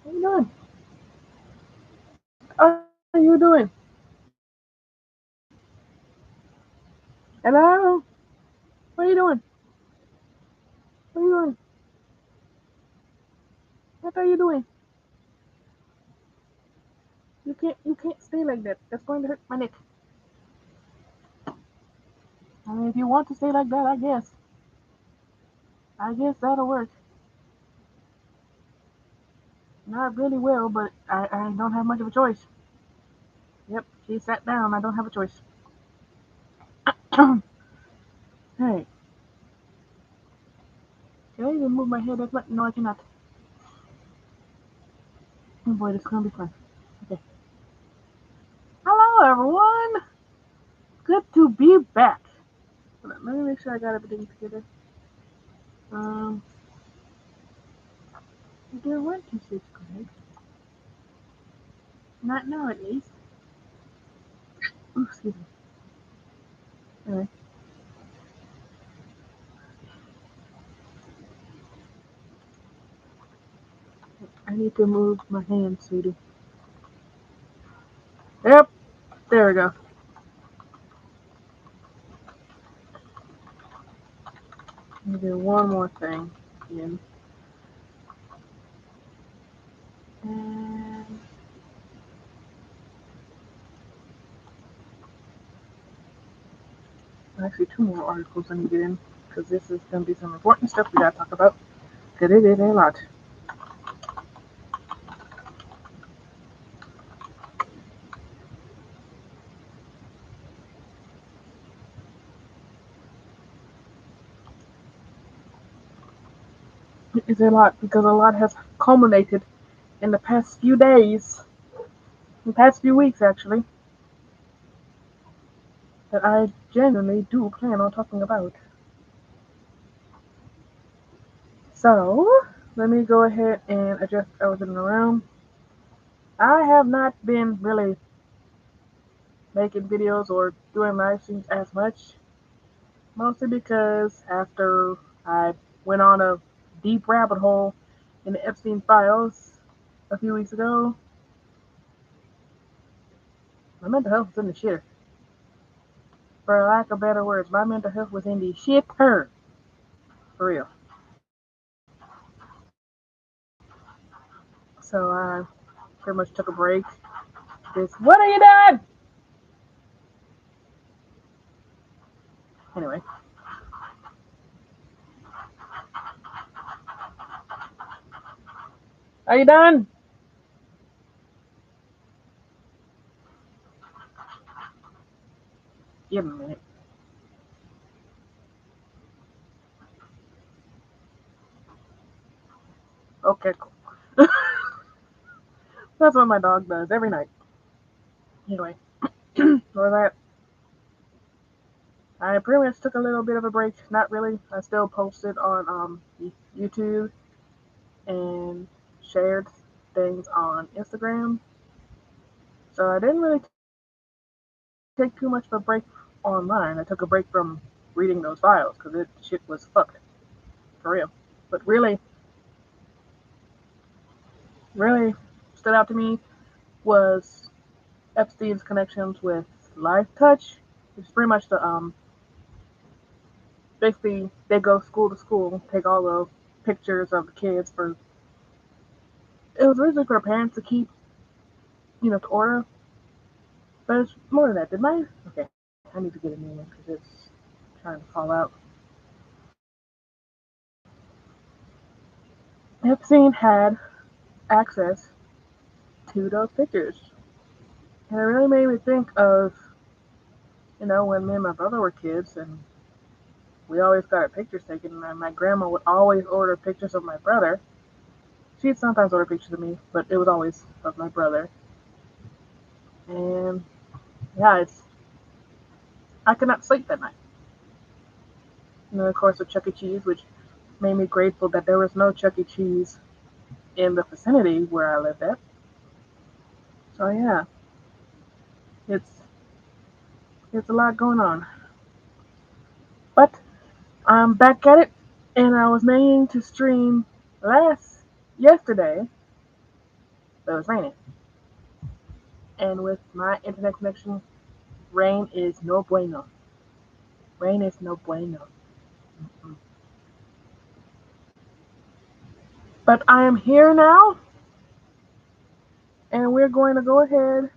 What are you doing? What are you doing? Hello? What are you doing? What are you doing? What are you doing? You can't stay like that. That's going to hurt my neck. I mean, if you want to stay like that, I guess. I guess that'll work. Not really well, but I don't have much of a choice. Yep, she sat down. I don't have a choice. Hey, can I even move my head that much? No, I cannot. Oh boy, this is gonna be fun. Okay. Hello, everyone. Good to be back. Hold on, let me make sure I got everything together. Um, there were two subscribed. Not now, at least. Ooh, excuse me. Anyway, I need to move my hand, sweetie. Yep, there we go. Let me do one more thing again. And actually, two more articles I need to get in because this is going to be some important stuff we got to talk about. Because it is a lot. It is a lot because a lot has culminated in the past few days, in the past few weeks actually, that I genuinely do plan on talking about. So, let me go ahead and adjust everything around. I have not been really making videos or doing live streams as much, mostly because after I went on a deep rabbit hole in the Epstein files a few weeks ago, my mental health was in the shitter. For lack of better words, my mental health was in the shitter. For real. So I pretty much took a break. What are you doing? Anyway, are you done? Give me a minute. Okay, cool. That's what my dog does every night. Anyway, for that, I pretty much took a little bit of a break. Not really. I still posted on YouTube and shared things on Instagram. So I didn't really take too much of a break online. I took a break from reading those files because it shit was fucked for real. But really stood out to me was Epstein's connections with Life Touch. It's pretty much the basically they go school to school, take all the pictures of the kids for. It was originally for parents to keep, to order, but it's more than that. Did mine? Okay, I need to get a new one because it's trying to fall out. Epstein had access to those pictures, and it really made me think of, when me and my brother were kids, and we always got our pictures taken, and my grandma would always order pictures of my brother. She'd sometimes order pictures of me, but it was always of my brother. And yeah, I could not sleep that night. And then of course with Chuck E. Cheese, which made me grateful that there was no Chuck E. Cheese in the vicinity where I lived at. So yeah, it's it's a lot going on. But I'm back at it, and I was meaning to stream yesterday, but it was raining. And with my internet connection, rain is no bueno. Rain is no bueno. Mm-mm. But I am here now, and we're going to go ahead.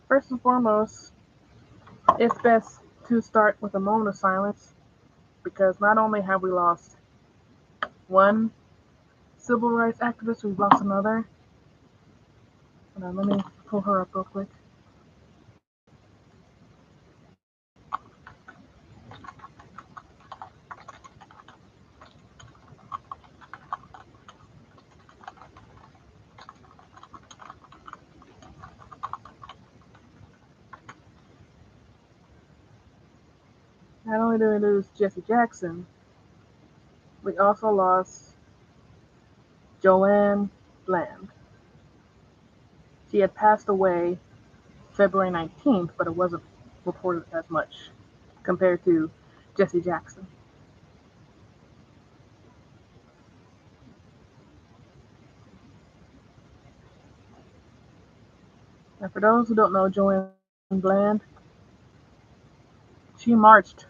First and foremost, it's best to start with a moment of silence because not only have we lost one civil rights activist, we've lost another. Hold on, let me pull her up real quick. Not only did we lose Jesse Jackson, we also lost Joanne Bland. She had passed away February 19th, but it wasn't reported as much compared to Jesse Jackson. And for those who don't know Joanne Bland, she marched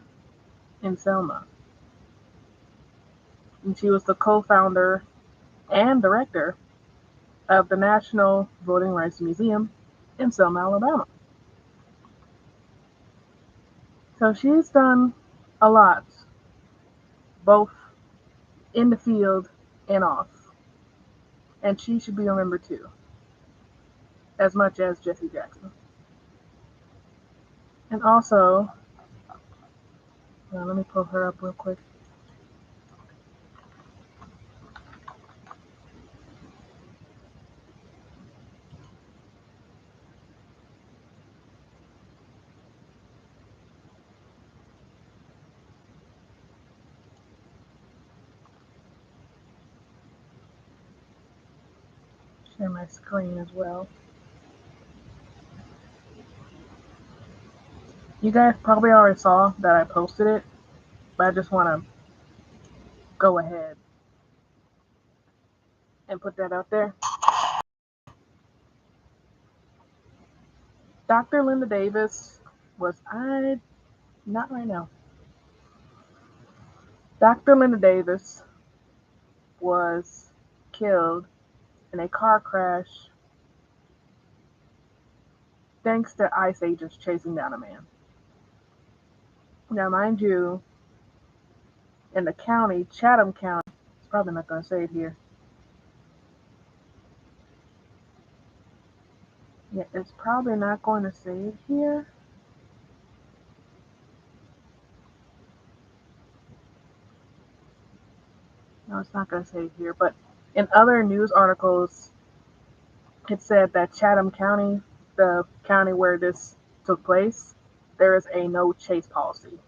in Selma. And she was the co-founder and director of the National Voting Rights Museum in Selma, Alabama. So she's done a lot, both in the field and off. And she should be remembered too, as much as Jesse Jackson. And also, let me pull her up real quick. Share my screen as well. You guys probably already saw that I posted it, but I just want to go ahead and put that out there. Dr. Linda Davis not right now. Dr. Linda Davis was killed in a car crash thanks to ICE agents chasing down a man. Now, mind you, in the county, Chatham County, it's probably not going to say it here. Yeah, it's probably not going to say it here. No, it's not going to say it here. But in other news articles, it said that Chatham County, the county where this took place, there is a no chase policy.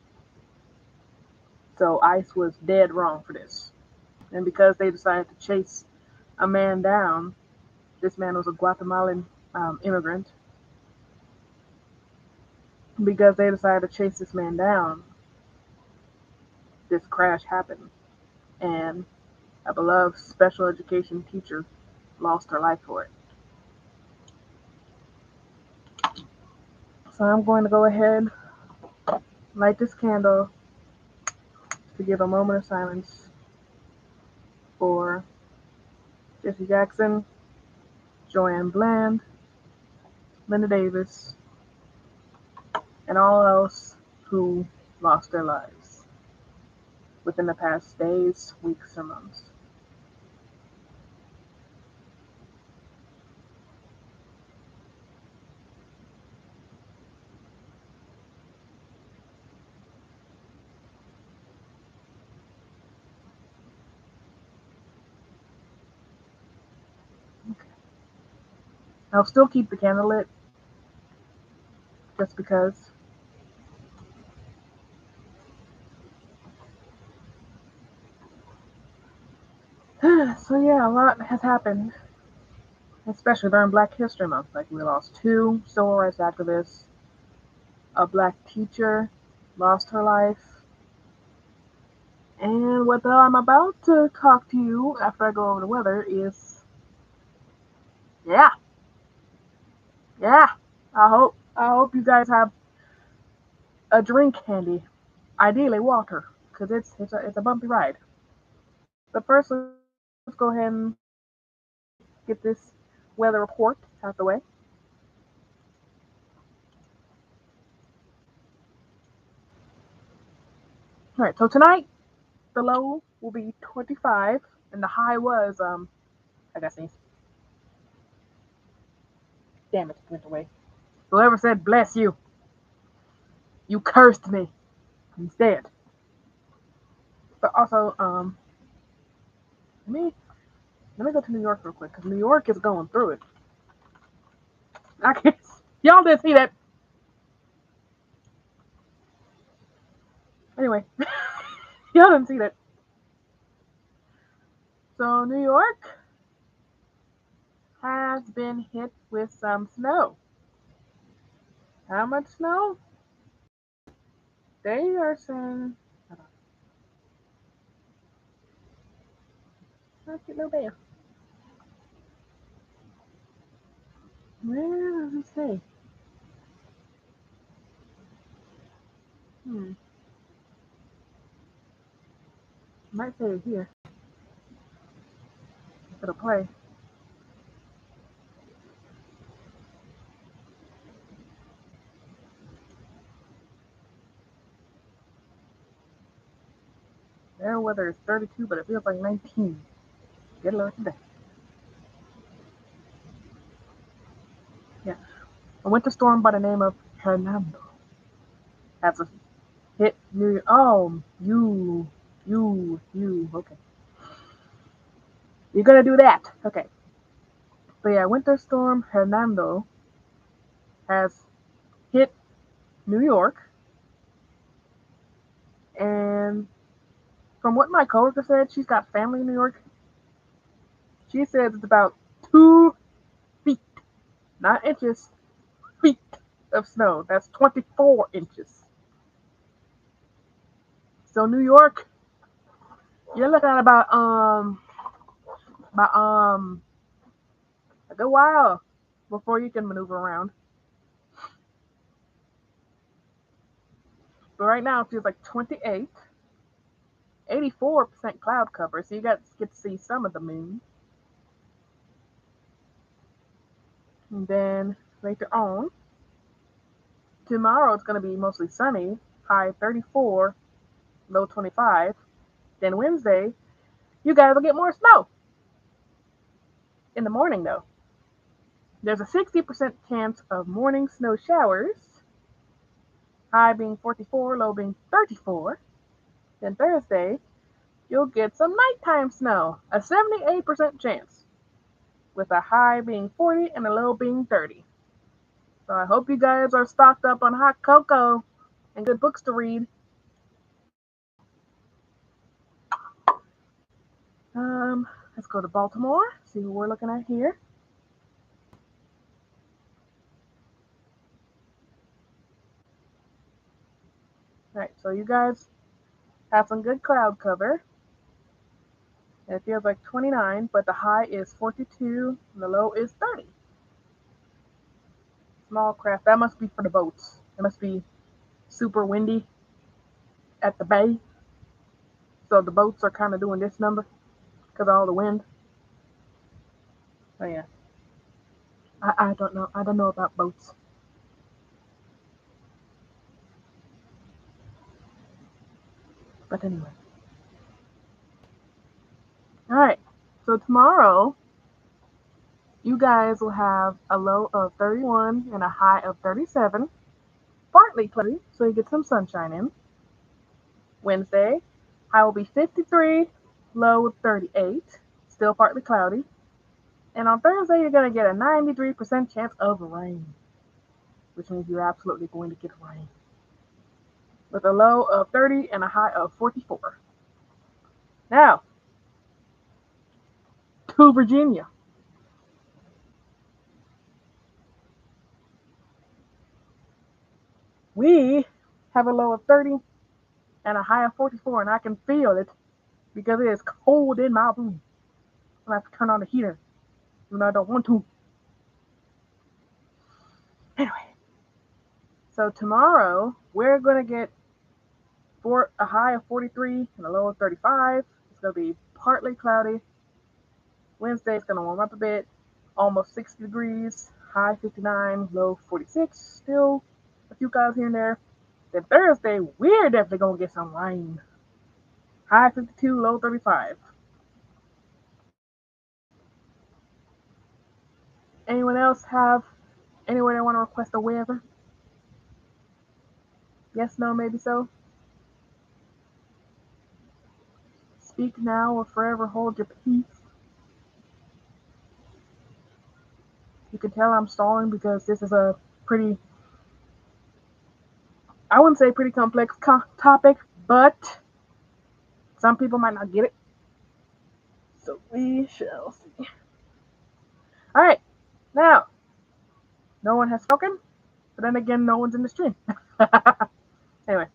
So ICE was dead wrong for this. And because they decided to chase a man down, this man was a Guatemalan immigrant. Because they decided to chase this man down, this crash happened. And a beloved special education teacher lost her life for it. So I'm going to go ahead, light this candle to give a moment of silence for Jesse Jackson, Joanne Bland, Linda Davis, and all else who lost their lives within the past days, weeks, or months. Okay. I'll still keep the candle lit just because. So yeah, a lot has happened, especially during Black History Month. Like we lost two civil rights activists, a black teacher lost her life, and what I'm about to talk to you after I go over the weather is Yeah, yeah. I hope you guys have a drink handy. Ideally water, because it's a bumpy ride. But first, let's go ahead and get this weather report out the way. All right, so tonight the low will be 25, and the high was I got sneeze. Damn it, it went away. Whoever said bless you, you cursed me instead. But also, let me let me go to New York real quick because New York is going through it. I can't. Y'all didn't see that. Anyway, y'all didn't see that. So New York has been hit with some snow. How much snow? They are saying. Hold on. Oh, cute little bear. Where does it say? Hmm. Might say it here. It'll play. Their weather is 32, but it feels like 19. Get low today. Yeah. A winter storm by the name of Hernando has hit New York. Oh, you. Okay. You're gonna do that. Okay. But yeah, winter storm Hernando has hit New York, and from what my coworker said, she's got family in New York. She says it's about 2 feet, not inches, feet of snow. That's 24 inches. So New York, you're looking at about a good while before you can maneuver around. But right now it feels like 28, 84% cloud cover, so you get to see some of the moon. And then later on, tomorrow it's going to be mostly sunny, high 34, low 25. Then Wednesday, you guys will get more snow in the morning though. There's a 60% chance of morning snow showers, high being 44, low being 34. Then Thursday, you'll get some nighttime snow, a 78% chance, with a high being 40 and a low being 30. So I hope you guys are stocked up on hot cocoa and good books to read. Let's go to Baltimore, see what we're looking at here. All right, so you guys have some good cloud cover. It feels like 29, but the high is 42 and the low is 30. Small craft, that must be for the boats. It must be super windy at the bay. So the boats are kind of doing this number because of all the wind. Oh yeah, I don't know. I don't know about boats. But anyway. All right. So tomorrow, you guys will have a low of 31 and a high of 37. Partly cloudy, so you get some sunshine in. Wednesday, high will be 53, low 38. Still partly cloudy. And on Thursday, you're going to get a 93% chance of rain, which means you're absolutely going to get rain. With a low of 30 and a high of 44. Now, to Virginia. We have a low of 30 and a high of 44, and I can feel it because it is cold in my room. I have to turn on the heater, even though I don't want to. Anyway, so tomorrow we're gonna get a high of 43 and a low of 35. It's gonna be partly cloudy. Wednesday's gonna warm up a bit, almost 60 degrees, high 59, low 46. Still a few clouds here and there. Then Thursday, we're definitely gonna get some rain. High 52, low 35. Anyone else have anywhere they want to request a weather? Yes, no, maybe so. Speak now or forever hold your peace. You can tell I'm stalling because this is a pretty, I wouldn't say pretty complex topic, but some people might not get it. So we shall see. All right, now, no one has spoken, but then again, no one's in the stream. Anyway,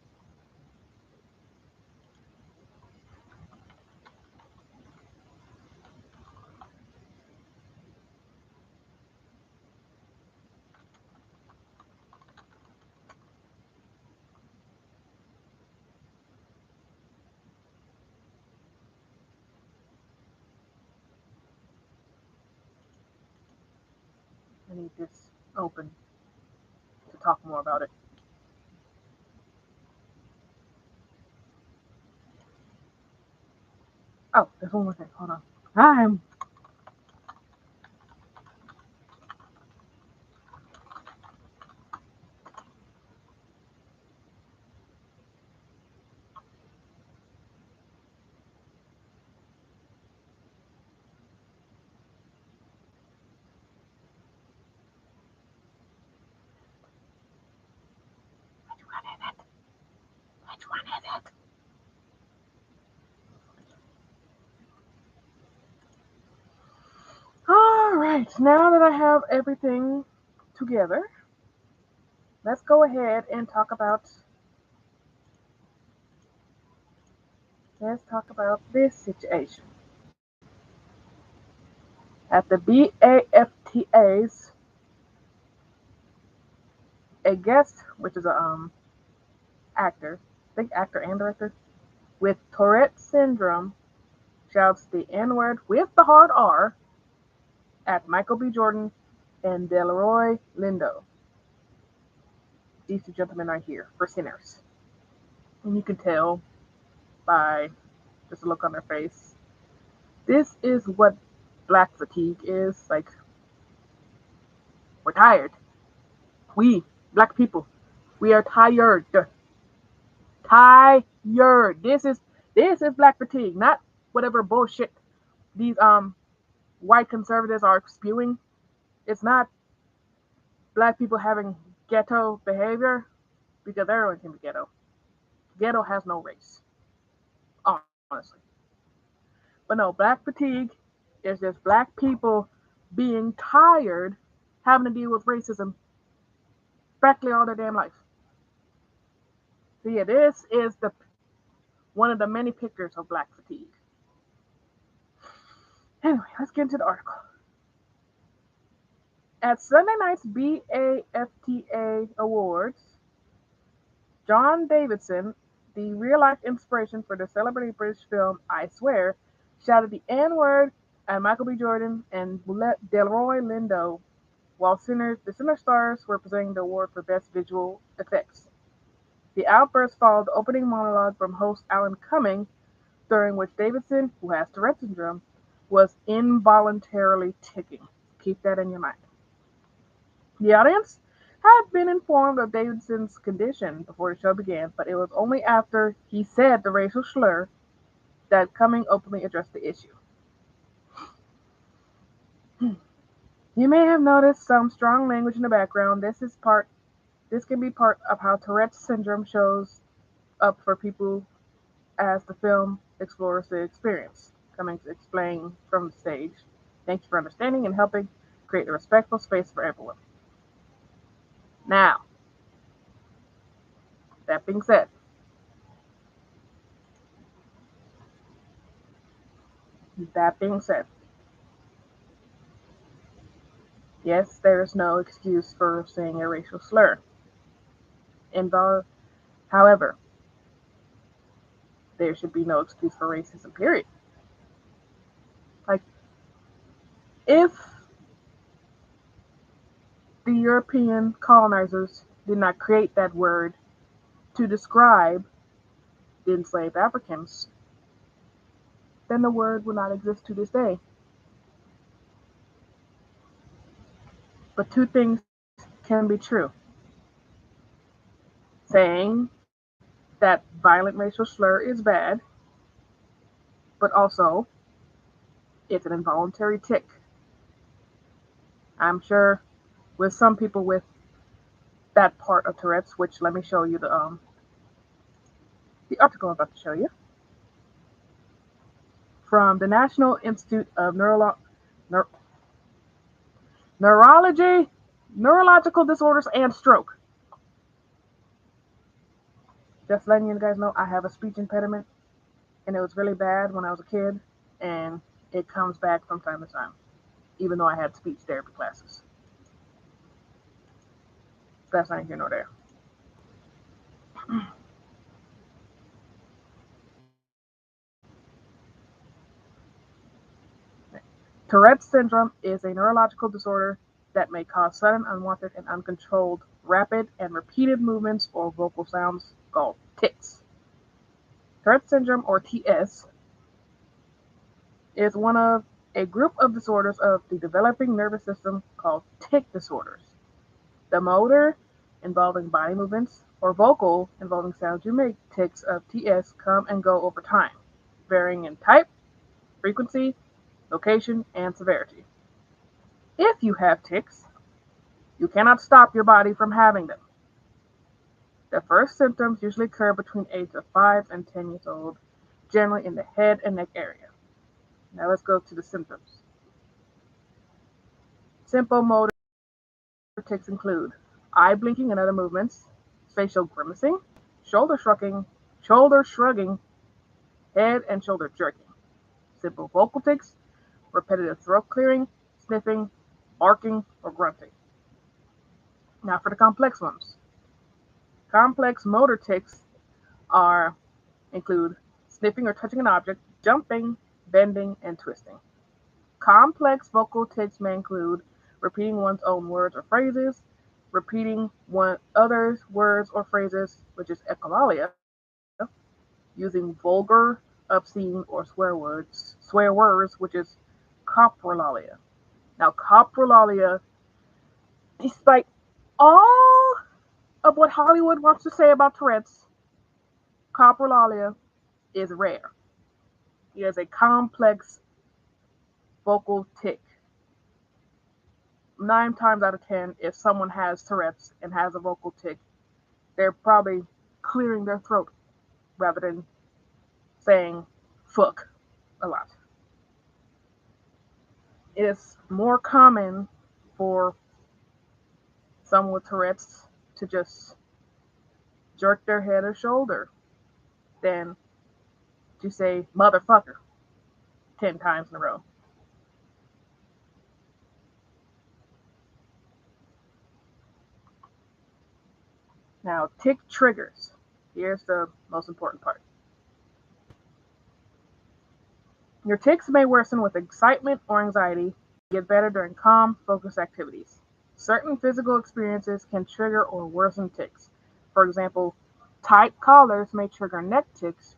I need this open to talk more about it. Oh, there's one more thing. Hold on. I'm Which one is it? Which one is it? All right, now that I have everything together, let's go ahead and talk about this situation. At the BAFTAs, a guest, which is a actor, I think actor and director, with Tourette syndrome shouts the N word with the hard R at Michael B. Jordan and Delroy Lindo. These two gentlemen are here for sinners. And you can tell by just a look on their face. This is what black fatigue is. Like, we're tired. We, black people, we are tired. Tired. This is black fatigue, not whatever bullshit these white conservatives are spewing. It's not black people having ghetto behavior because everyone can be ghetto. Ghetto has no race, honestly. But no, black fatigue is just black people being tired having to deal with racism practically all their damn life. So yeah, this is the one of the many pictures of black fatigue. Anyway, let's get into the article. At Sunday night's BAFTA Awards, John Davidson, the real-life inspiration for the celebrated British film I Swear, shouted the N-word at Michael B. Jordan and Delroy Lindo while the Sinner stars were presenting the award for Best Visual Effects. The outburst followed the opening monologue from host Alan Cumming, during which Davidson, who has Tourette syndrome, was involuntarily ticking. Keep that in your mind. The audience had been informed of Davidson's condition before the show began, but it was only after he said the racial slur that Cumming openly addressed the issue. You may have noticed some strong language in the background. This can be part of how Tourette syndrome shows up for people as the film explores the experience. Cummings explained from the stage. Thank you for understanding and helping create a respectful space for everyone. Now, that being said, that being said, Yes, there is no excuse for saying a racial slur. Invol- However, there should be no excuse for racism, period. Like, if the European colonizers did not create that word to describe the enslaved Africans, then the word would not exist to this day. But two things can be true. Saying that violent racial slur is bad, but also it's an involuntary tick. I'm sure with some people with that part of Tourette's, which let me show you the article I'm about to show you from the National Institute of Neur- Neurology, Neurological Disorders, and Stroke. Just letting you guys know, I have a speech impediment, and it was really bad when I was a kid, and it comes back from time to time, even though I had speech therapy classes. That's not here nor there. Tourette's syndrome is a neurological disorder that may cause sudden, unwanted, and uncontrolled rapid and repeated movements or vocal sounds called tics. Tourette's syndrome, or TS, is one of a group of disorders of the developing nervous system called tic disorders. The motor, involving body movements, or vocal, involving sounds you make, tics of TS come and go over time, varying in type, frequency, location, and severity. If you have tics, you cannot stop your body from having them. The first symptoms usually occur between age of 5 and 10 years old, generally in the head and neck area. Now let's go to the symptoms. Simple motor tics include eye blinking and other movements, facial grimacing, shoulder shrugging, head and shoulder jerking. Simple vocal tics, repetitive throat clearing, sniffing, barking, or grunting. Now for the complex ones. Complex motor tics are include sniffing or touching an object, jumping, bending, and twisting. Complex vocal tics may include repeating one's own words or phrases, repeating one others' words or phrases, which is echolalia, using vulgar, obscene, or swear words, which is coprolalia. Now, coprolalia, despite all of what Hollywood wants to say about Tourette's, coprolalia is rare. It is a complex vocal tic. 9 times out of 10, if someone has Tourette's and has a vocal tic, they're probably clearing their throat rather than saying fuck a lot. It is more common for someone with Tourette's to just jerk their head or shoulder than to say motherfucker 10 times in a row. Now, tic triggers. Here's the most important part. Your tics may worsen with excitement or anxiety, get better during calm, focused activities. Certain physical experiences can trigger or worsen tics. For example, tight collars may trigger neck tics.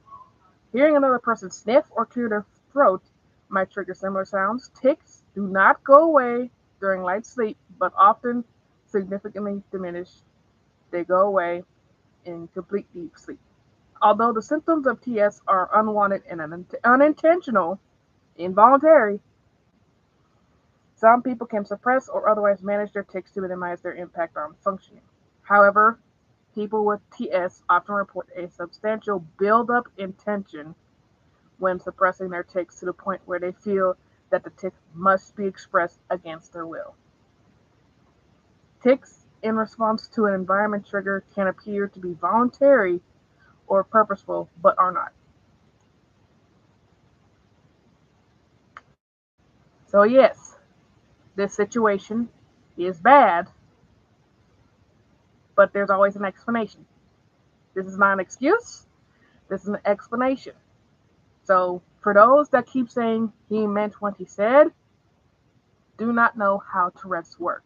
Hearing another person sniff or clear their throat might trigger similar sounds. Tics do not go away during light sleep, but often significantly diminish. They go away in complete deep sleep. Although the symptoms of TS are unwanted and unintentional, involuntary, some people can suppress or otherwise manage their tics to minimize their impact on functioning. However, people with TS often report a substantial buildup in tension when suppressing their tics to the point where they feel that the tic must be expressed against their will. Tics in response to an environment trigger can appear to be voluntary or purposeful, but are not. So, yes, this situation is bad, but there's always an explanation. This is not an excuse, this is an explanation. So, for those that keep saying he meant what he said, do not know how Tourette's work.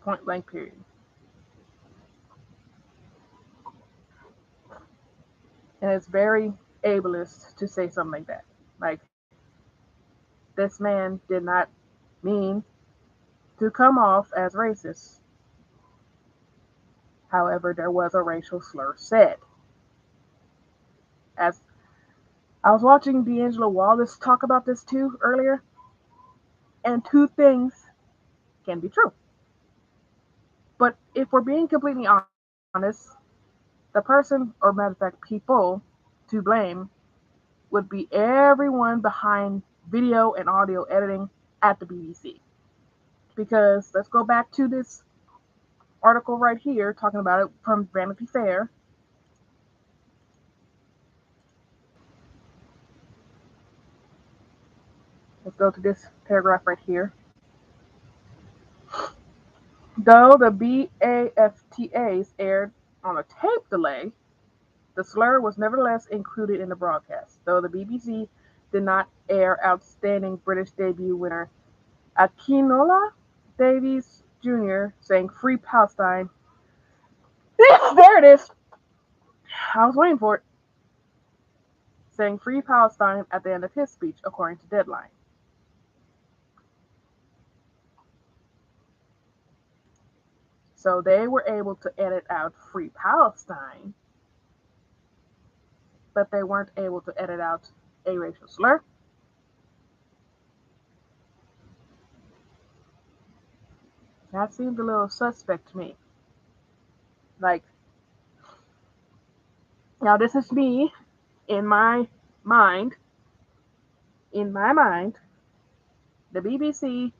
Point blank, period. And it's very ableist to say something like that. Like, this man did not mean to come off as racist. However, there was a racial slur said. As I was watching D'Angelo Wallace talk about this too earlier, and two things can be true. But if we're being completely honest, the person, or matter of fact, people to blame would be everyone behind video and audio editing at the BBC. Because let's go back to this article right here talking about it from Vanity Fair. Let's go to this paragraph right here. Though the BAFTAs aired on a tape delay, the slur was nevertheless included in the broadcast, though the BBC did not air outstanding British debut winner Akinola Davies Jr. saying Free Palestine. There it is. I was waiting for it. Saying Free Palestine at the end of his speech, according to Deadline. So they were able to edit out Free Palestine, but they weren't able to edit out a racial slur. That seemed a little suspect to me. Like, now this is me in my mind. In my mind, the BBC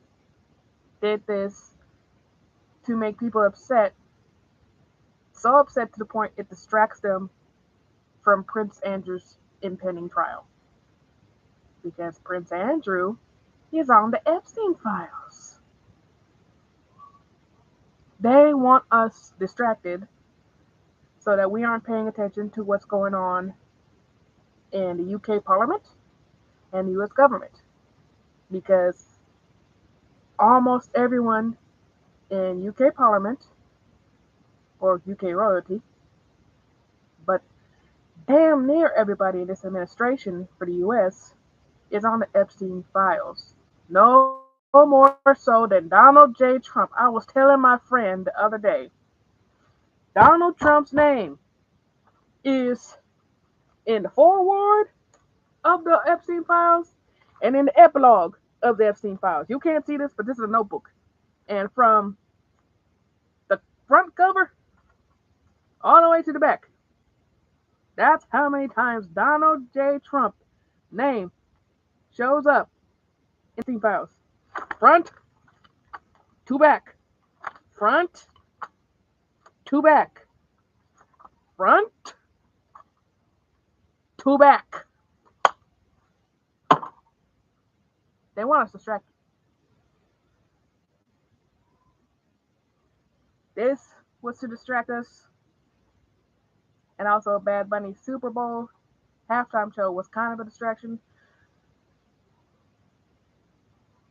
did this to make people upset, so upset to the point it distracts them from Prince Andrew's impending trial. Because Prince Andrew is on the Epstein files. They want us distracted so that we aren't paying attention to what's going on in the UK Parliament and the US government. Because almost everyone in UK Parliament or UK royalty, but damn near everybody in this administration for the US is on the Epstein files. No more so than Donald J. Trump. I was telling my friend the other day, Donald Trump's name is in the foreword of the Epstein files and in the epilogue of the Epstein files. You can't see this, but this is a notebook. And from the front cover all the way to the back, that's how many times Donald J. Trump name shows up in Epstein files. Front to back. Front to back. Front to back. They want us distracted. This was to distract us, and also Bad Bunny's Super Bowl halftime show was kind of a distraction.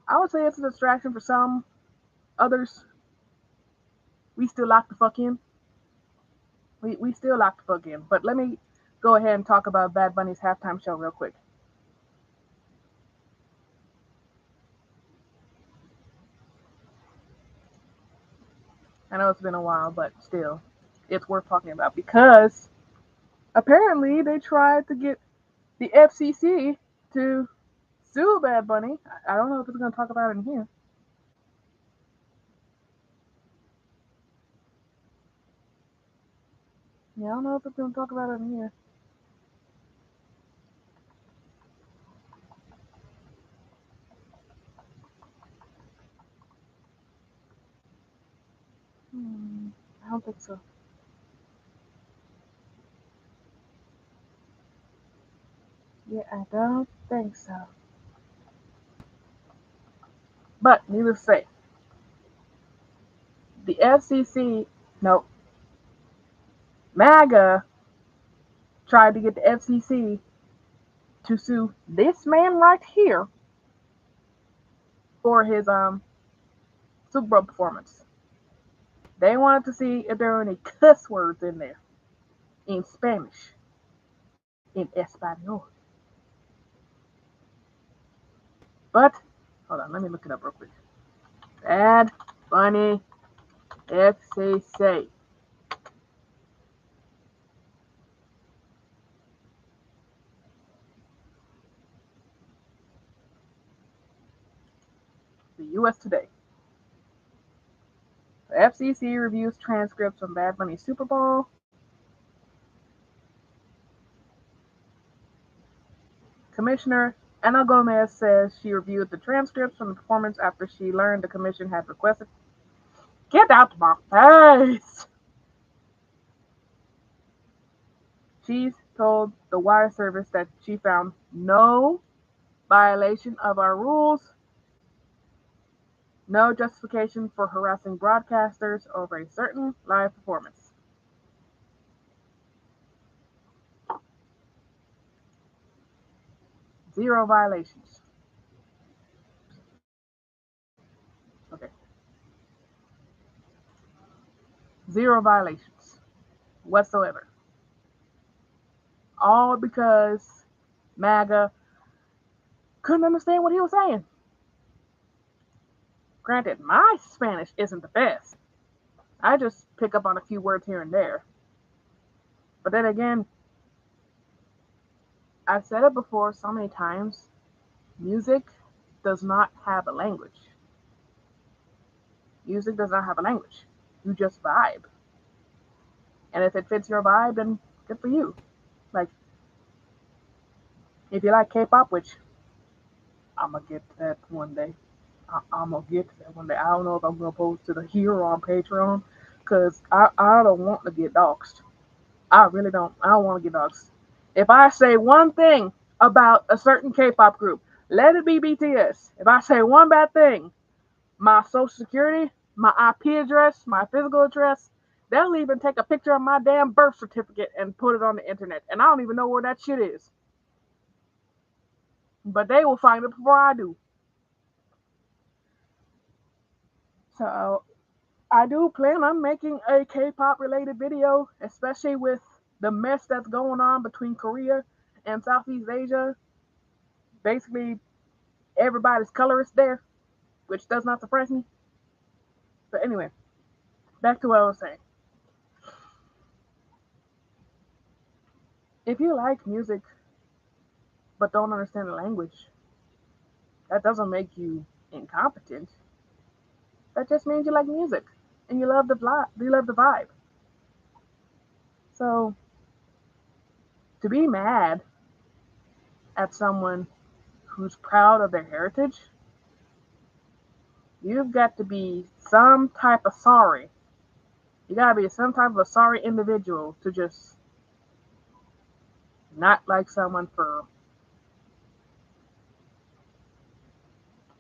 I would say it's a distraction for some. Others, we still lock the fuck in. We still lock the fuck in. But let me go ahead and talk about Bad Bunny's halftime show real quick. I know it's been a while, but still, it's worth talking about because apparently they tried to get the FCC to sue Bad Bunny. I don't know if it's going to talk about it in here. Yeah, I don't know if it's going to talk about it in here. I don't think so. Yeah, I don't think so. But needless to say, the FCC, no, MAGA tried to get the FCC to sue this man right here for his Super Bowl performance. They wanted to see if there were any cuss words in there, in Spanish, in Espanol. But hold on, let me look it up real quick. Bad Bunny FCC. The U.S. Today. The FCC reviews transcripts from Bad Bunny's Super Bowl. Commissioner Ana Gomez says she reviewed the transcripts from the performance after she learned the commission had requested. Get out of my face! She's told the wire service that she found no violation of our rules, no justification for harassing broadcasters over a certain live performance. Zero violations. Okay. Zero violations whatsoever. All because MAGA couldn't understand what he was saying. Granted, my Spanish isn't the best. I just pick up on a few words here and there. But then again, I've said it before so many times, music does not have a language. Music does not have a language. You just vibe. And if it fits your vibe, then good for you. Like, if you like K-pop, which I'm gonna get to that one day. I'm gonna get to that one day. I don't know if I'm gonna post to the here on Patreon, cause I don't want to get doxxed. I really don't. I don't want to get doxxed. If I say one thing about a certain K-pop group, let it be BTS. If I say one bad thing, my social security, my IP address, my physical address, they'll even take a picture of my damn birth certificate and put it on the internet. And I don't even know where that shit is. But they will find it before I do. So I do plan on making a K-pop related video, especially with the mess that's going on between Korea and Southeast Asia. Basically, everybody's colorist there, which does not surprise me. But anyway, back to what I was saying. If you like music but don't understand the language, that doesn't make you incompetent. That just means you like music and you love the vibe. You love the vibe. So to be mad at someone who's proud of their heritage, you've got to be some type of sorry. You gotta be some type of a sorry individual to just not like someone for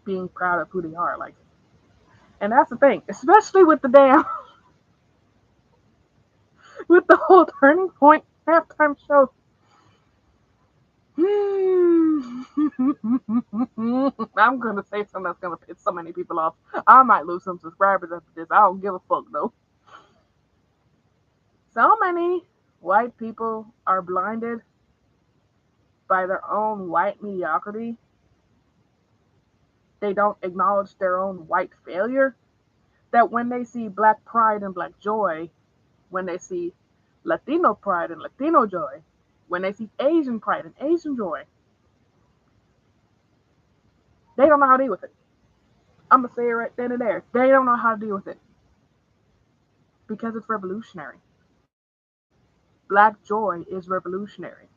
being proud of who they are. Like, and that's the thing, especially with the damn with the whole Turning Point halftime show. I'm gonna say something that's gonna piss so many people off. I might lose some subscribers after this. I don't give a fuck though. So many white people are blinded by their own white mediocrity. They don't acknowledge their own white failure. That when they see black pride and black joy, when they see Latino pride and Latino joy, when they see Asian pride and Asian joy, they don't know how to deal with it. I'm gonna say it right then and there. They don't know how to deal with it because it's revolutionary. Black joy is revolutionary.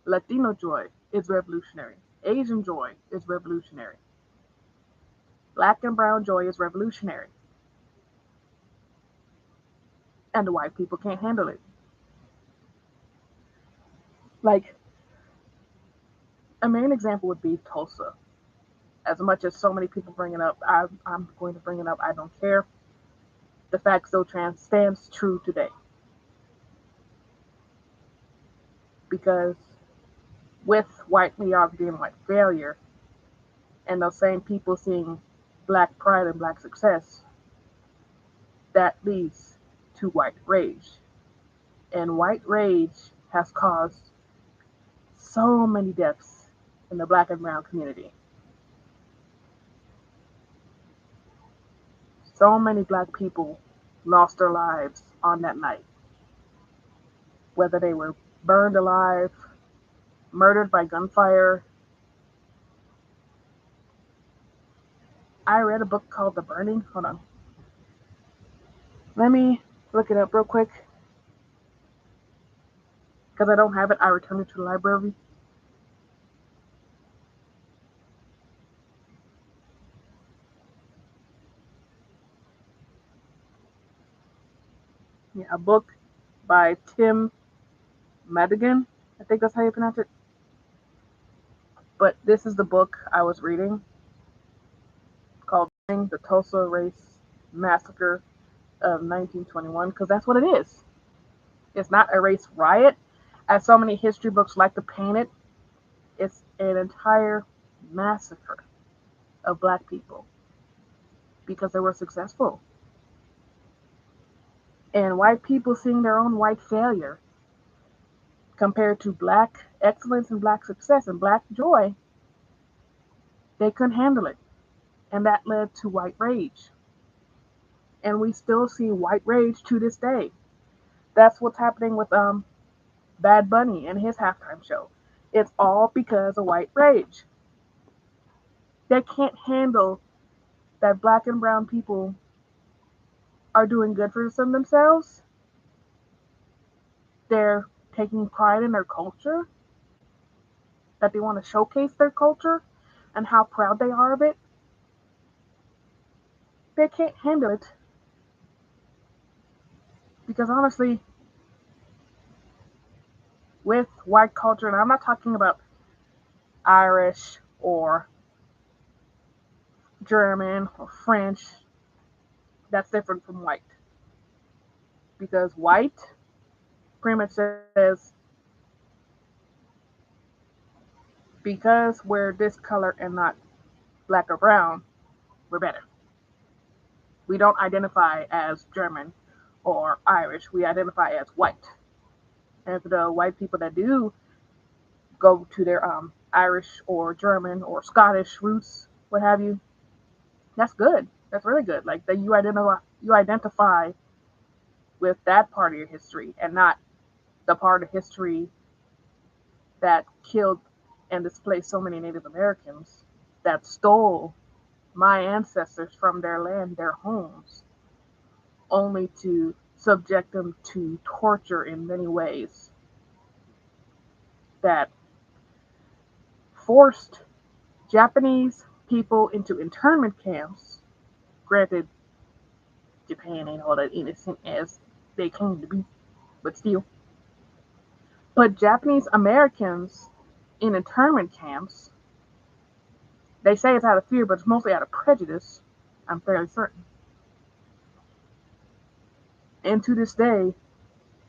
Latino joy is revolutionary. Asian joy is revolutionary. Black and brown joy is revolutionary. And the white people can't handle it. Like, a main example would be Tulsa. As much as so many people bring it up, I'm going to bring it up. I don't care. The fact still stands true today. Because with white mediocrity and white failure, and those same people seeing black pride and black success, that leads to white rage. And white rage has caused so many deaths in the black and brown community. So many black people lost their lives on that night, whether they were burned alive, murdered by gunfire. I read a book called The Burning. Hold on. Let me look it up real quick. Because I don't have it, I returned it to the library. Yeah, a book by Tim Madigan. I think that's how you pronounce it. But this is the book I was reading called The Tulsa Race Massacre of 1921, because that's what it is. It's not a race riot, as so many history books like to paint it. It's an entire massacre of black people because they were successful. And white people seeing their own white failure compared to black excellence and black success and black joy, they couldn't handle it. And that led to white rage. And we still see white rage to this day. That's what's happening with Bad Bunny and his halftime show. It's all because of white rage. They can't handle that black and brown people are doing good for themselves. They're taking pride in their culture, that they want to showcase their culture and how proud they are of it. They can't handle it because honestly, with white culture, and I'm not talking about Irish or German or French, that's different from white. Because white pretty much says, because we're this color and not black or brown, we're better. We don't identify as German or Irish, we identify as white. And for the white people that do go to their Irish or German or Scottish roots, what have you, that's good. That's really good. Like that you identify with that part of your history and not the part of history that killed and displaced so many Native Americans, that stole my ancestors from their land, their homes, only to subject them to torture in many ways that forced Japanese people into internment camps. Granted, Japan ain't all that innocent as they claim to be, but still. But Japanese Americans in internment camps, they say it's out of fear, but it's mostly out of prejudice, I'm fairly certain. And to this day,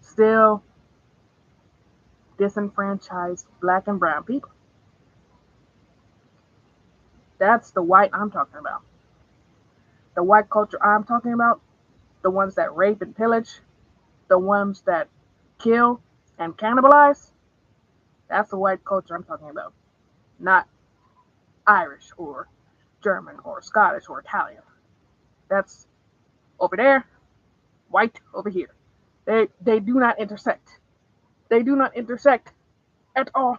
still disenfranchised black and brown people. That's the white I'm talking about. The white culture I'm talking about, the ones that rape and pillage, the ones that kill and cannibalize, that's the white culture I'm talking about. Not Irish or German or Scottish or Italian. That's over there, white over here. They do not intersect. They do not intersect at all.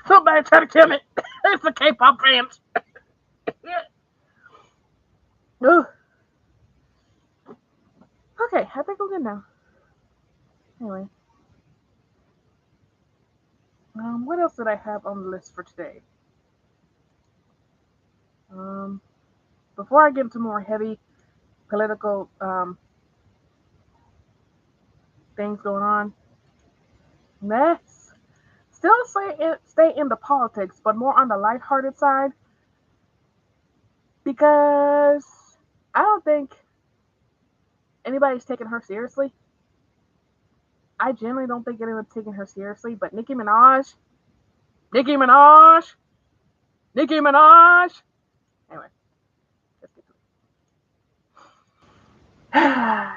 Somebody try to kill me. It's the K-pop fans. Ugh. Okay, I think I'm good now. Anyway, what else did I have on the list for today? Um, Before I get into more heavy political things going on, let's still stay in the politics, but more on the lighthearted side, because I don't think anybody's taking her seriously. I generally don't think anyone's taking her seriously, but Nicki Minaj, Nicki Minaj. Anyway, let's get to it.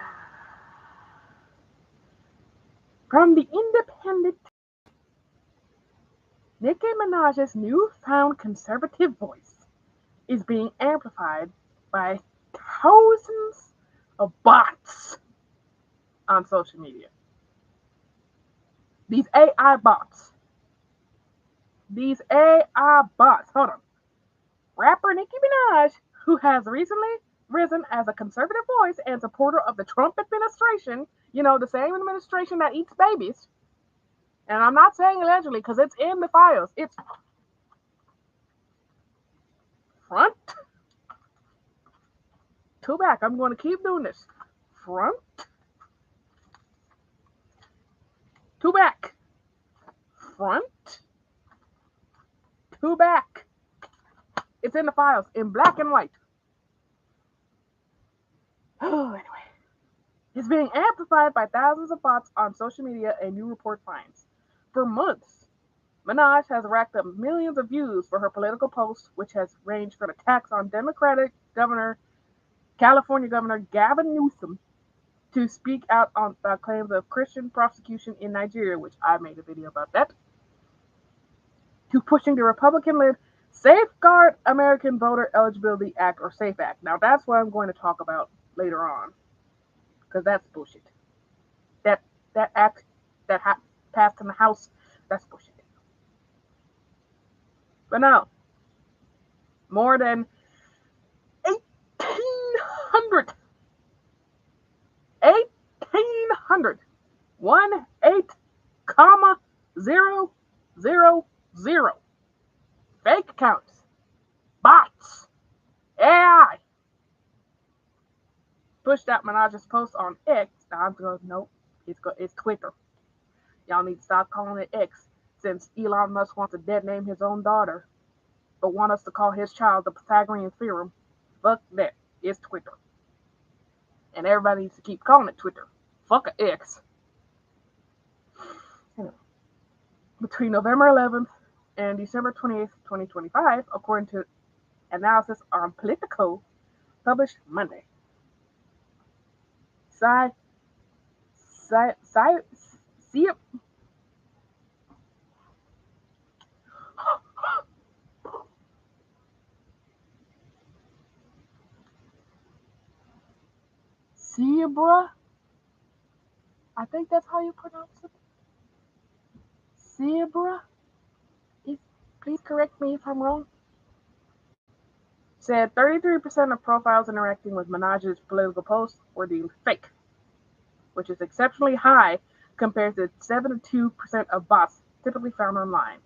From the Independent, Nicki Minaj's newfound conservative voice is being amplified by thousands of bots on social media. These AI bots. These AI bots. Hold on. Rapper Nicki Minaj, who has recently risen as a conservative voice and supporter of the Trump administration, the same administration that eats babies. And I'm not saying allegedly because it's in the files. It's front to back. I'm going to keep doing this. Front to back. Front to back. It's in the files in black and white. Oh, anyway. It's being amplified by thousands of bots on social media, a new report finds. For months, Minaj has racked up millions of views for her political posts, which has ranged from attacks on California Governor Gavin Newsom, to speak out on claims of Christian persecution in Nigeria, which I made a video about that, to pushing the Republican-led Safeguard American Voter Eligibility Act, or SAFE Act. Now, that's what I'm going to talk about later on, because that's bullshit. That act that passed in the House, that's bullshit. But no, more than 1,800, 1,800, 18,000 fake accounts, bots, AI pushed out Minaj's post on X. I'm going, nope, it's Twitter. Y'all need to stop calling it X, since Elon Musk wants to dead name his own daughter, but want us to call his child the Pythagorean theorem. Fuck that. It's Twitter. And everybody needs to keep calling it Twitter. Fuck a X. Between November 11th and December 20th, 2025, according to analysis on Politico, published Monday. Zebra, I think that's how you pronounce it. Zebra, please correct me if I'm wrong, said 33% of profiles interacting with Minaj's political posts were deemed fake, which is exceptionally high compared to 72% of bots typically found online.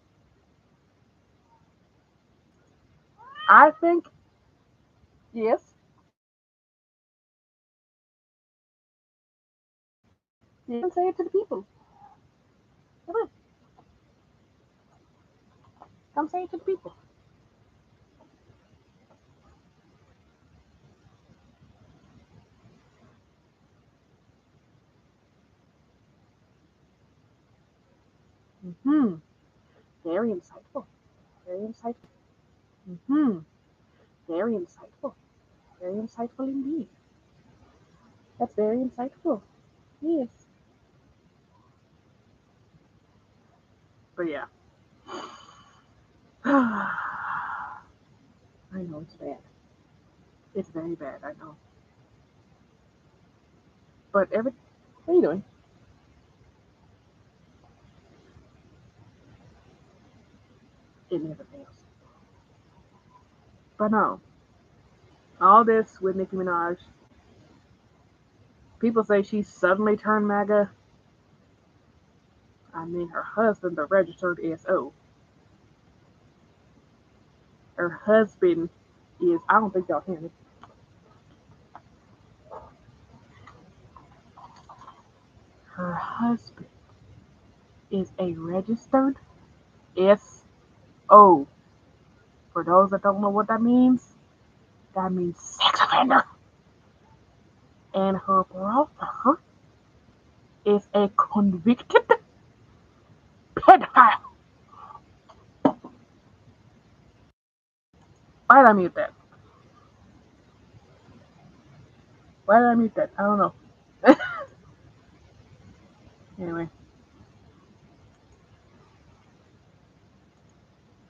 I think, yes, you can say it to the people. Come on, come say it to the people. Mm-hmm. Very insightful. Very insightful. Mm-hmm. Very insightful. Very insightful indeed. That's very insightful. Yes. But yeah. I know it's bad. It's very bad, I know. But what are you doing? It never fails. But no. All this with Nicki Minaj. People say she suddenly turned MAGA. I mean, her husband's a registered SO. Her husband is, I don't think y'all hear me. Her husband is a registered S-O. For those that don't know what that means sex offender. And her brother is a convicted pedophile. Why did I mute that? Why did I mute that? I don't know. Anyway,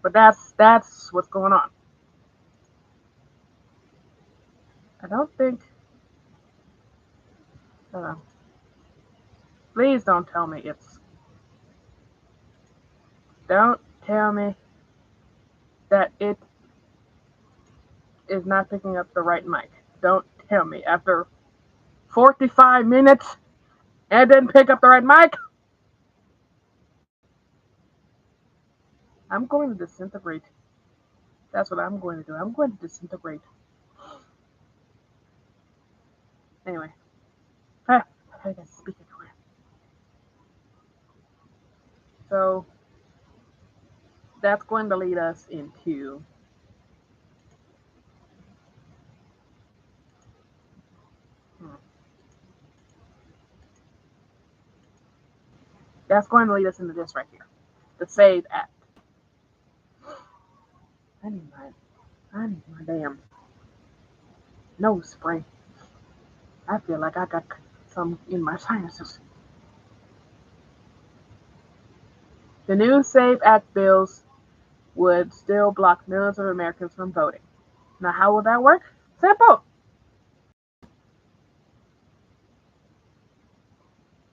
but that's what's going on. I don't think. Uh, Please don't tell me it's. Don't tell me that it is not picking up the right mic. Don't tell me after 45 minutes and didn't pick up the right mic. I'm going to disintegrate. That's what I'm going to do. I'm going to disintegrate. Anyway, I can speak it. So that's going to lead us into that's going to lead us into this right here, the SAVE Act. I need my damn nose spray. I feel like I got some in my sinuses. The new SAVE Act bills would still block millions of Americans from voting. Now, how will that work? Simple.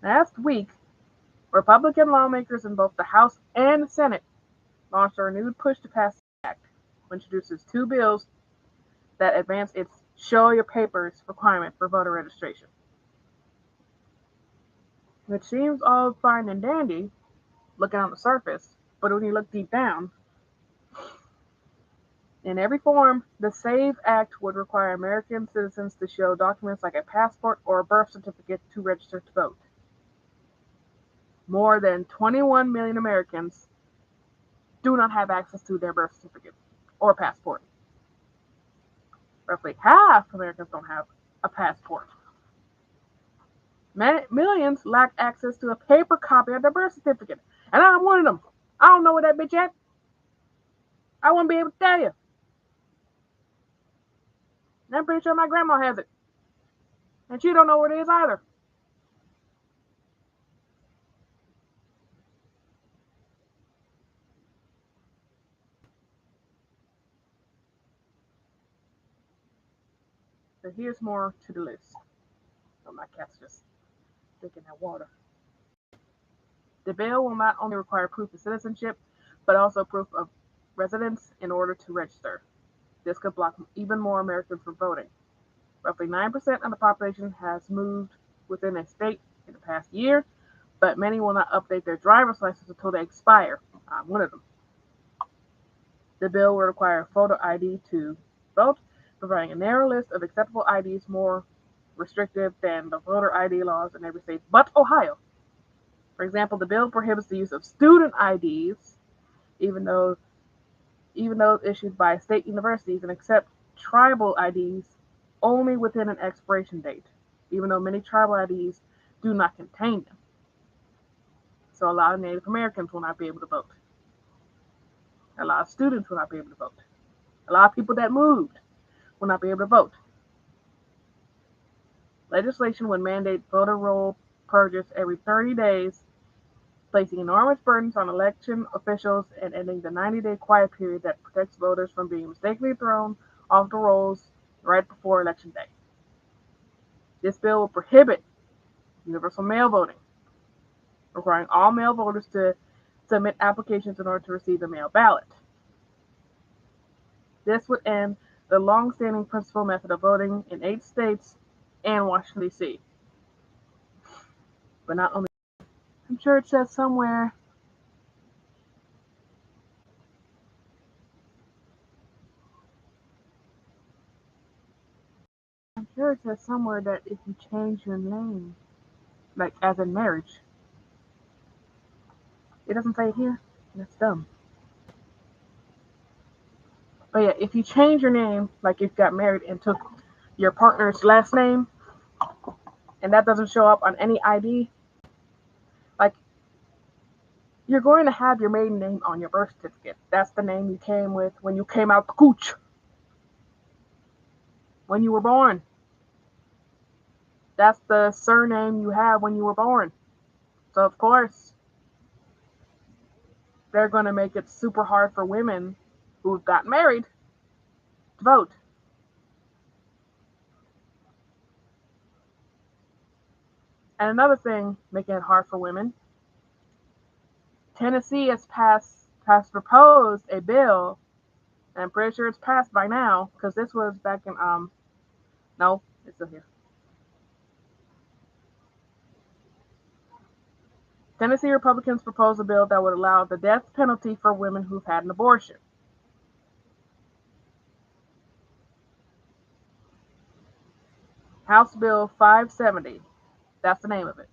Last week, Republican lawmakers in both the House and the Senate launched a renewed push to pass the act, which introduces two bills that advance its show your papers requirement for voter registration. Which seems all fine and dandy looking on the surface, but when you look deep down, in every form, the SAVE Act would require American citizens to show documents like a passport or a birth certificate to register to vote. More than 21 million Americans do not have access to their birth certificate or passport. Roughly half Americans don't have a passport. Millions lack access to a paper copy of their birth certificate. And I'm one of them. I don't know where that bitch at. I wouldn't be able to tell you. And I'm pretty sure my grandma has it. And she don't know where it is either. So here's more to the list. Oh, my cat's just drinking that water. The bill will not only require proof of citizenship, but also proof of residence in order to register. This could block even more Americans from voting. Roughly 9% of the population has moved within a state in the past year, but many will not update their driver's license until they expire. I'm one of them. The bill will require photo ID to vote, providing a narrow list of acceptable IDs more restrictive than the voter ID laws in every state but Ohio. For example, the bill prohibits the use of student IDs, even though issued by state universities, and accept tribal IDs only within an expiration date, even though many tribal IDs do not contain them. So a lot of Native Americans will not be able to vote. A lot of students will not be able to vote. A lot of people that moved will not be able to vote. Legislation would mandate voter roll purges every 30 days, placing enormous burdens on election officials and ending the 90-day quiet period that protects voters from being mistakenly thrown off the rolls right before Election Day. This bill will prohibit universal mail voting, requiring all male voters to submit applications in order to receive the mail ballot. This would end the long-standing principal method of voting in 8 states and Washington, D.C. But not only, I'm sure it says somewhere that if you change your name, like as in marriage, it doesn't say it here. That's dumb. But yeah, if you change your name, like if you got married and took your partner's last name, and that doesn't show up on any ID, like you're going to have your maiden name on your birth certificate. That's the name you came with when you came out the cooch, when you were born. That's the surname you have when you were born. So of course, they're going to make it super hard for women who've got married to vote. And another thing making it hard for women, Tennessee has proposed a bill, and I'm pretty sure it's passed by now because this was back in no, it's still here. Tennessee Republicans proposed a bill that would allow the death penalty for women who've had an abortion. House Bill 570, that's the name of it,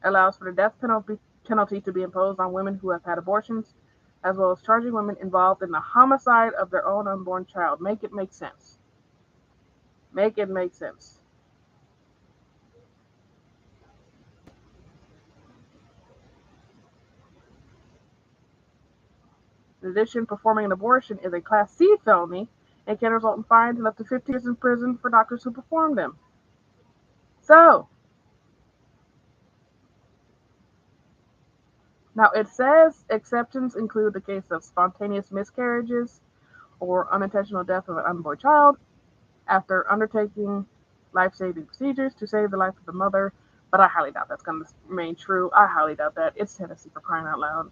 allows for the death penalty to be imposed on women who have had abortions, as well as charging women involved in the homicide of their own unborn child. Make it make sense. Make it make sense. In addition, performing an abortion is a Class C felony and can result in fines and up to 50 years in prison for doctors who perform them. So, now it says exceptions include the case of spontaneous miscarriages or unintentional death of an unborn child after undertaking life saving procedures to save the life of the mother, but I highly doubt that's going to remain true. I highly doubt that. It's Tennessee for crying out loud.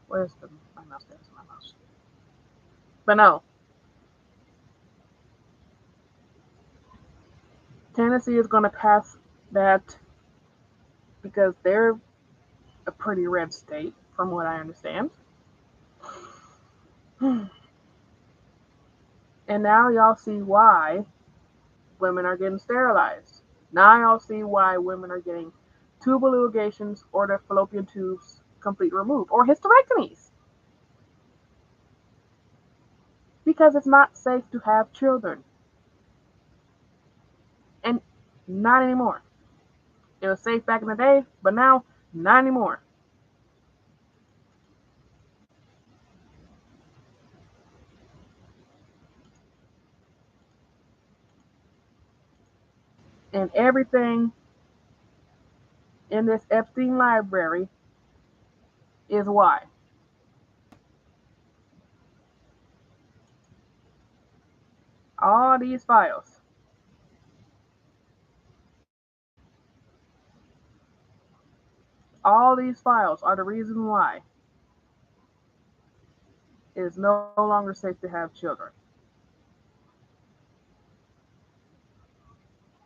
Where's my mouse? There's my mouse. But no, Tennessee is going to pass that because they're a pretty red state, from what I understand. And now y'all see why women are getting sterilized. Now y'all see why women are getting tubal ligations or their fallopian tubes completely removed, or hysterectomies, because it's not safe to have children. And not anymore. It was safe back in the day, but now, not anymore. And everything in this Epstein library is why. All these files, all these files are the reason why it is no longer safe to have children.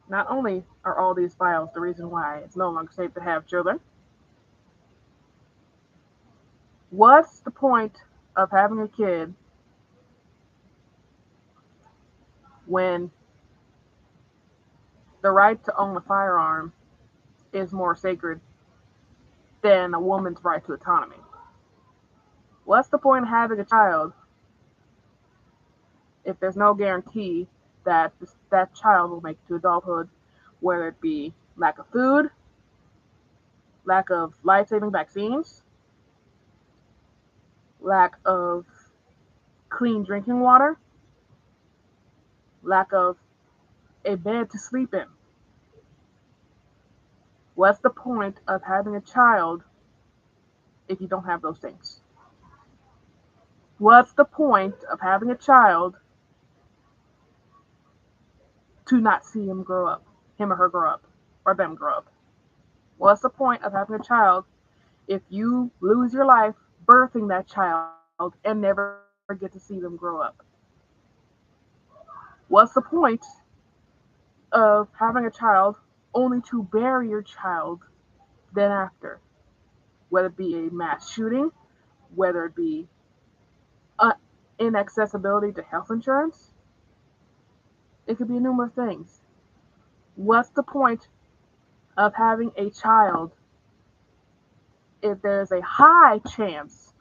Not only are all these files the reason why it's no longer safe to have children, what's the point of having a kid when the right to own a firearm is more sacred than a woman's right to autonomy? What's the point of having a child if there's no guarantee that that child will make it to adulthood, whether it be lack of food, lack of life-saving vaccines, lack of clean drinking water, lack of a bed to sleep in? What's the point of having a child if you don't have those things? What's the point of having a child to not see him grow up, him or her grow up, or them grow up? What's the point of having a child if you lose your life birthing that child and never get to see them grow up? What's the point of having a child only to bury your child then after? Whether it be a mass shooting, whether it be uh, inaccessibility to health insurance, it could be numerous things. What's the point of having a child if there's a high chance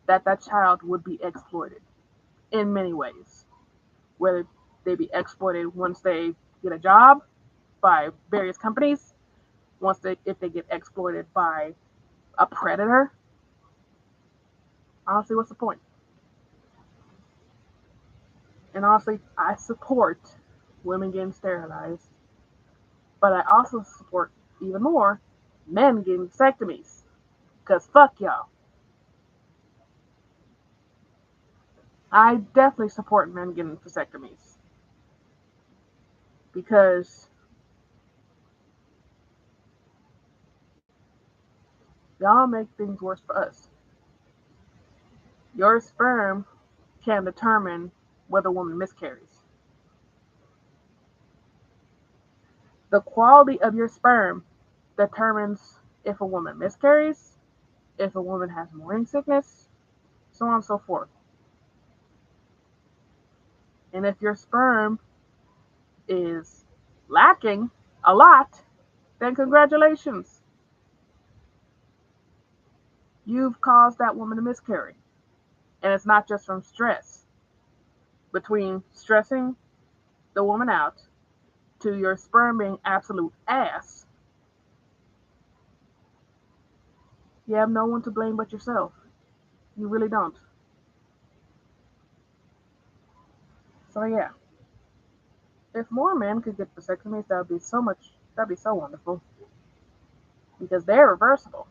that that child would be exploited in many ways, whether they be exploited once they get a job by various companies, once they if they get exploited by a predator. Honestly, what's the point? And honestly, I support women getting sterilized, but I also support even more men getting vasectomies. Cause fuck y'all. I definitely support men getting vasectomies because y'all make things worse for us. Your sperm can determine whether a woman miscarries. The quality of your sperm determines if a woman miscarries, if a woman has morning sickness, so on and so forth. And if your sperm is lacking a lot, then congratulations. You've caused that woman to miscarry. And it's not just from stress. Between stressing the woman out to your sperm being absolute ass, you have no one to blame but yourself. You really don't. So yeah, if more men could get vasectomies, that would be so much. That'd be so wonderful because they're reversible.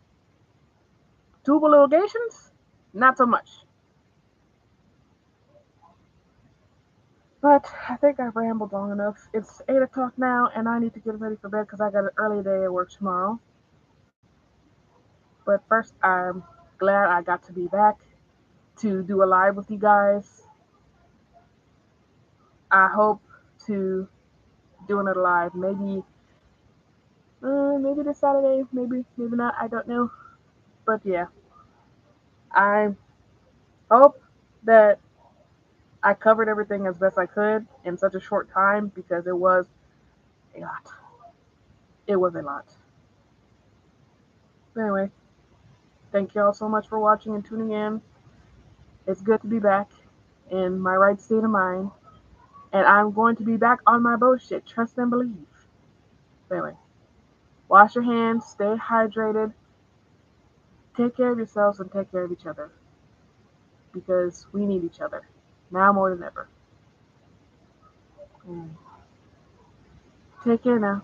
Tubal ligations, not so much. But I think I've rambled long enough. It's 8 o'clock now, and I need to get ready for bed because I got an early day at work tomorrow. But first, I'm glad I got to be back to do a live with you guys. I hope to do another live, maybe this Saturday, maybe not. I don't know. But yeah, I hope that I covered everything as best I could in such a short time because it was a lot. It was a lot. Anyway, thank you all so much for watching and tuning in. It's good to be back in my right state of mind. And I'm going to be back on my bullshit. Trust and believe. Anyway, wash your hands, stay hydrated, take care of yourselves, and take care of each other. Because we need each other. Now more than ever. Take care now.